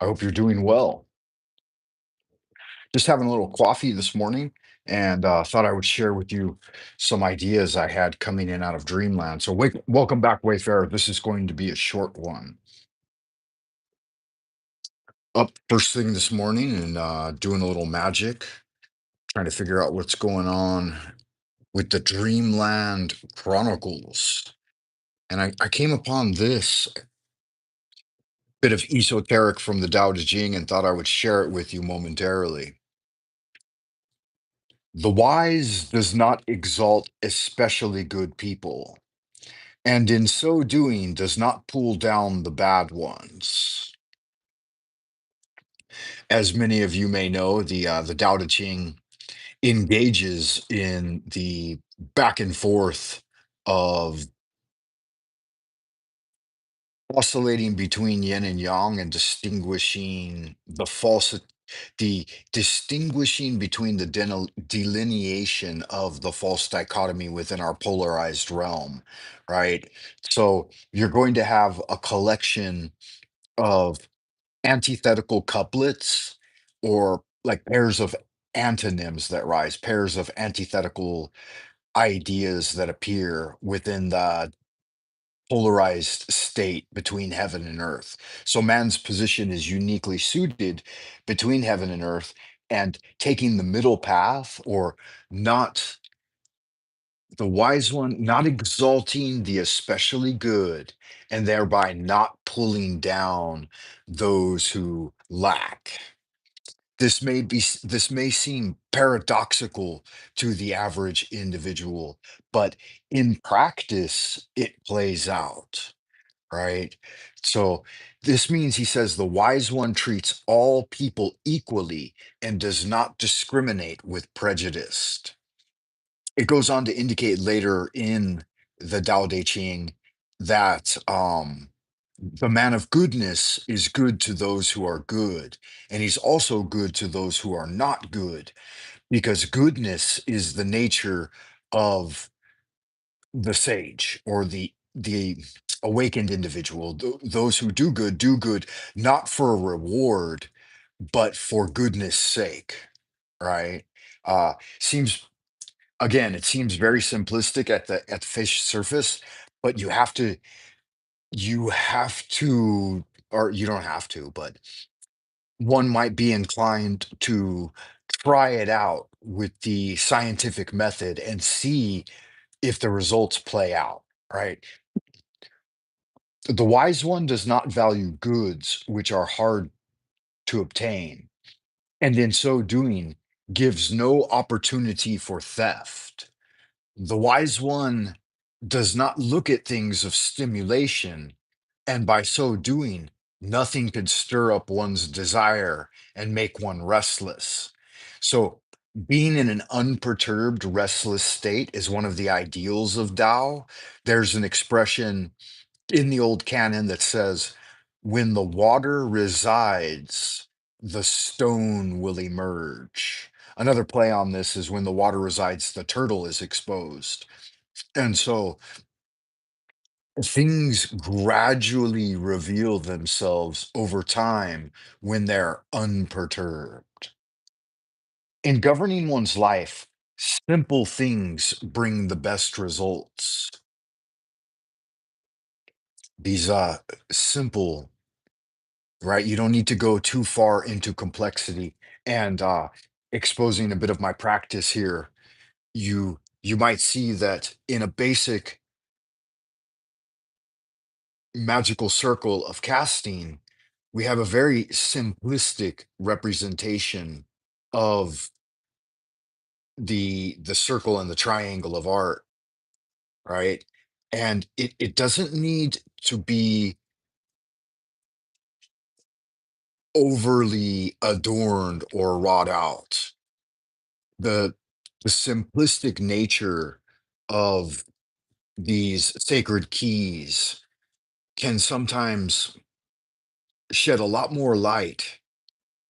I hope you're doing well. Just having a little coffee this morning and thought I would share with you some ideas I had coming in out of Dreamland. So, welcome back, Wayfarer. This is going to be a short one. Up first thing this morning and doing a little magic, trying to figure out what's going on with the Dreamland Chronicles. And I came upon this bit of esoteric from the Tao Te Ching and thought I would share it with you momentarily. The wise does not exalt especially good people, and in so doing does not pull down the bad ones. As many of you may know, the Tao Te Ching engages in the back and forth of oscillating between yin and yang and distinguishing the distinguishing between the delineation of the false dichotomy within our polarized realm, right? So you're going to have a collection of antithetical couplets or like pairs of antonyms that rise, pairs of antithetical ideas that appear within the polarized state between heaven and earth. So man's position is uniquely suited between heaven and earth, and taking the middle path, or not the wise one, not exalting the especially good, and thereby not pulling down those who lack. This may seem paradoxical to the average individual, but in practice it plays out, right? So this means, he says, the wise one treats all people equally and does not discriminate with prejudice. It goes on to indicate later in the Tao Te Ching that the man of goodness is good to those who are good, and he's also good to those who are not good, because goodness is the nature of the sage, or the awakened individual. Those who do good not for a reward but for goodness sake, right? Seems, again, it seems very simplistic at the face surface, but you have to, or you don't have to, but one might be inclined to try it out with the scientific method and see if the results play out, right? The wise one does not value goods which are hard to obtain, and in so doing gives no opportunity for theft. The wise one does not look at things of stimulation, and by so doing, nothing could stir up one's desire and make one restless. So, being in an unperturbed, restless state is one of the ideals of Tao. There's an expression in the old canon that says, when the water resides, the stone will emerge. Another play on this is, when the water resides, the turtle is exposed. And so things gradually reveal themselves over time when they're unperturbed. In governing one's life, simple things bring the best results. These simple, right? You don't need to go too far into complexity. And exposing a bit of my practice here, you might see that in a basic magical circle of casting, we have a very simplistic representation of the circle and the triangle of art, right? And it doesn't need to be overly adorned or wrought out. The the simplistic nature of these sacred keys can sometimes shed a lot more light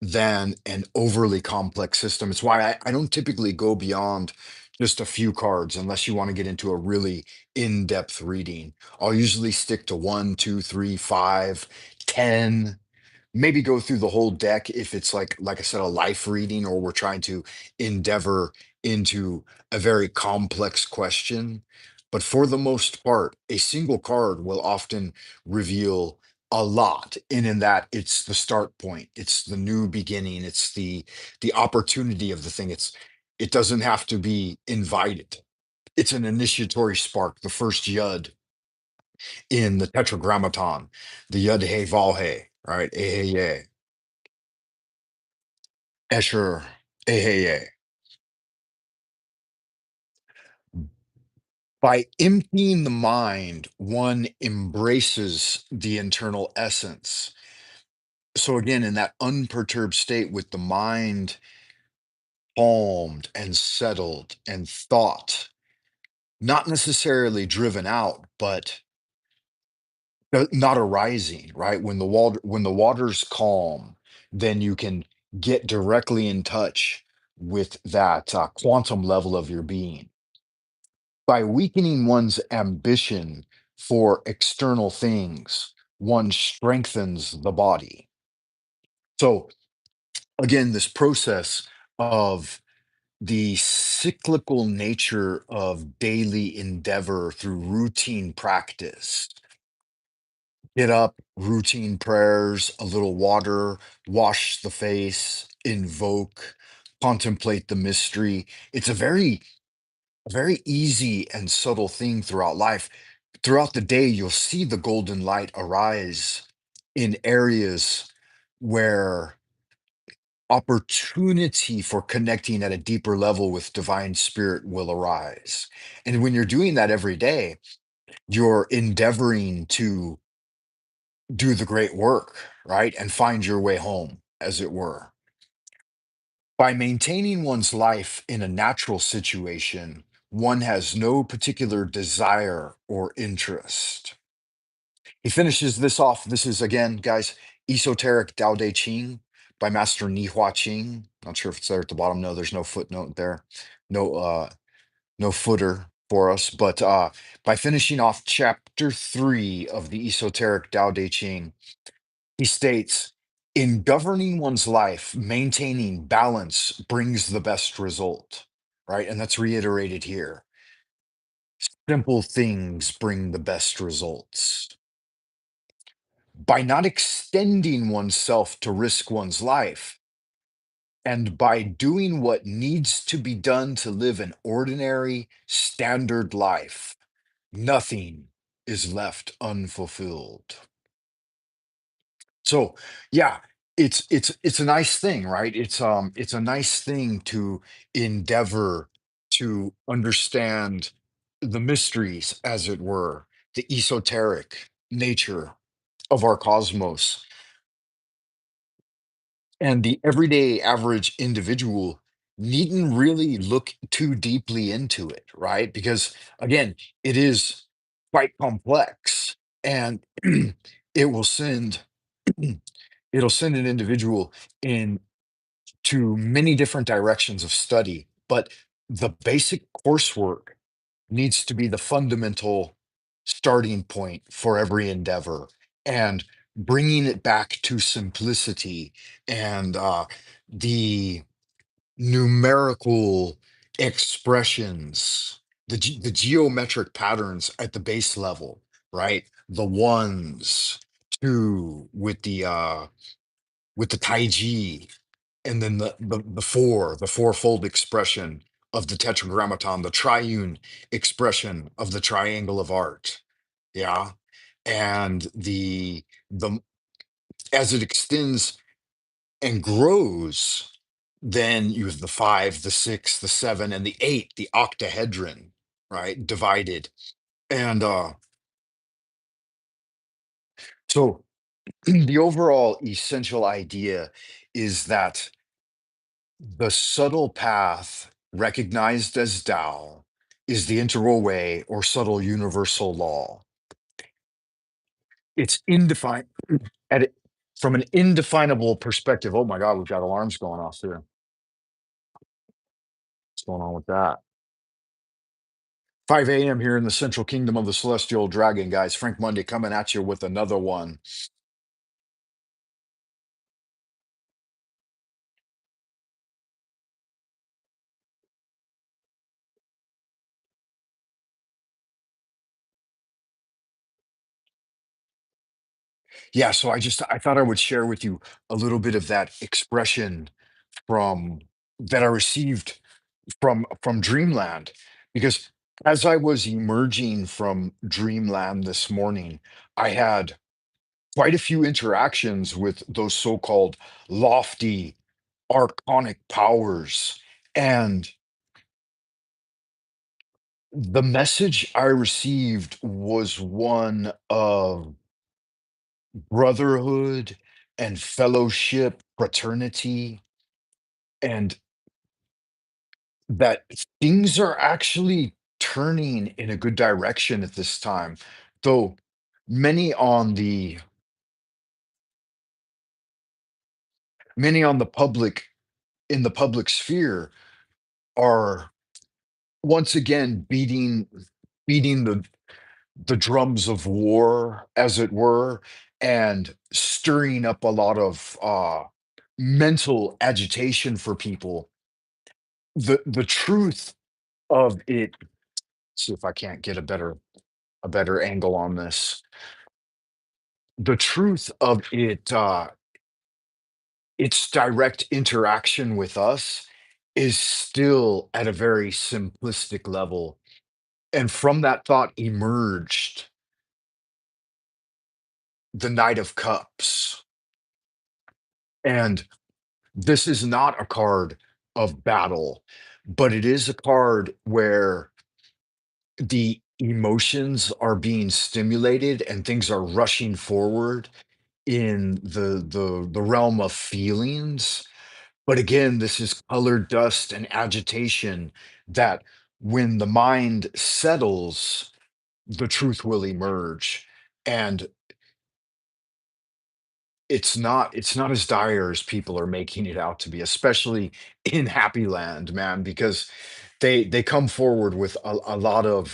than an overly complex system. It's why I don't typically go beyond just a few cards unless you want to get into a really in-depth reading. I'll usually stick to one, two, three, five, 10, maybe go through the whole deck if it's like I said, a life reading, or we're trying to endeavor into a very complex question. But for the most part, a single card will often reveal a lot. And in that, it's the start point, it's the new beginning, it's the opportunity of the thing. It doesn't have to be invited. It's an initiatory spark, the first yud in the tetragrammaton, the yud he valhe, right? Eheye, Escher, eheye. By emptying the mind, one embraces the internal essence. So again, in that unperturbed state with the mind calmed and settled and thought, not necessarily driven out, but not arising, right? When the water's calm, then you can get directly in touch with that quantum level of your being. By weakening one's ambition for external things, one strengthens the body. So again, this process of the cyclical nature of daily endeavor through routine practice. Get up, routine prayers, a little water, wash the face, invoke, contemplate the mystery. It's a very easy and subtle thing throughout life. Throughout the day, you'll see the golden light arise in areas where opportunity for connecting at a deeper level with divine spirit will arise. And when you're doing that every day, you're endeavoring to do the great work, right? And find your way home, as it were. By maintaining one's life in a natural situation, one has no particular desire or interest. He finishes this off. This is, again, guys, Esoteric Tao Te Ching by Master Ni Hua Ching. Not sure if it's there at the bottom. No, there's no footnote there. No, no footer for us. But by finishing off chapter 3 of the Esoteric Tao Te Ching, he states, in governing one's life, maintaining balance brings the best result, right? And that's reiterated here. Simple things bring the best results. By not extending oneself to risk one's life, and by doing what needs to be done to live an ordinary, standard life, nothing is left unfulfilled. So yeah, it's a nice thing, right? It's a nice thing to endeavor to understand the mysteries, as it were, the esoteric nature of our cosmos. And the everyday average individual needn't really look too deeply into it, right? Because again, it is quite complex, and it will send it'll send an individual in to many different directions of study, but the basic coursework needs to be the fundamental starting point for every endeavor, and bringing it back to simplicity and the numerical expressions, the geometric patterns at the base level, right? The ones, two with the Taiji, and then the fourfold expression of the tetragrammaton, the triune expression of the triangle of art. Yeah. And the as it extends and grows, then you have the five, the six, the seven, and the eight, the octahedron, right? Divided. And so the overall essential idea is that the subtle path, recognized as Tao, is the integral way or subtle universal law. It's indefined at it from an indefinable perspective. Oh my God, we've got alarms going off here. What's going on with that? 5 a.m. here in the central kingdom of the celestial dragon, guys. Frank Monday coming at you with another one. Yeah, so I thought I would share with you a little bit of that expression from that I received from Dreamland, because as I was emerging from Dreamland this morning, I had quite a few interactions with those so-called lofty archonic powers. And the message I received was one of brotherhood and fellowship, fraternity, and that things are actually turning in a good direction at this time. Though many on the many on the public in the public sphere are once again beating the drums of war, as it were, and stirring up a lot of mental agitation for people. The truth of it, see if I can't get a better angle on this. The truth of it, its direct interaction with us is still at a very simplistic level. And from that thought emerged the Knight of Cups. And this is not a card of battle, but it is a card where the emotions are being stimulated and things are rushing forward in the realm of feelings. But again, this is colored dust and agitation that when the mind settles, the truth will emerge. And it's not as dire as people are making it out to be, especially in Happy Land, man, because they come forward with a lot of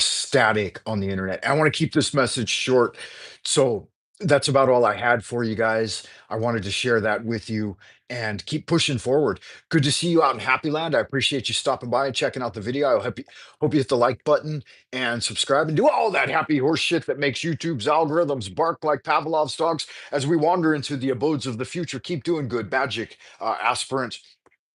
static on the internet. I want to keep this message short, so that's about all I had for you guys. I wanted to share that with you and keep pushing forward. Good to see you out in Happy Land. I appreciate you stopping by and checking out the video. I hope you hit the like button and subscribe and do all that happy horse shit that makes YouTube's algorithms bark like Pavlov's dogs as we wander into the abodes of the future. Keep doing good, magic aspirant.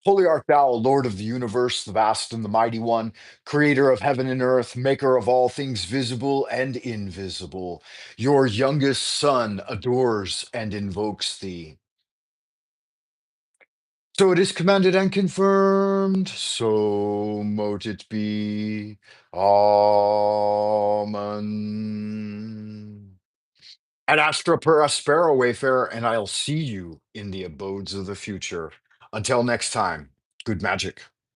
Holy art thou, Lord of the universe, the vast and the mighty one, creator of heaven and earth, maker of all things visible and invisible. Your youngest son adores and invokes thee. So it is commanded and confirmed. So mote it be. Amen. Ad astra per aspera, Wayfarer, and I'll see you in the abodes of the future. Until next time, good magic.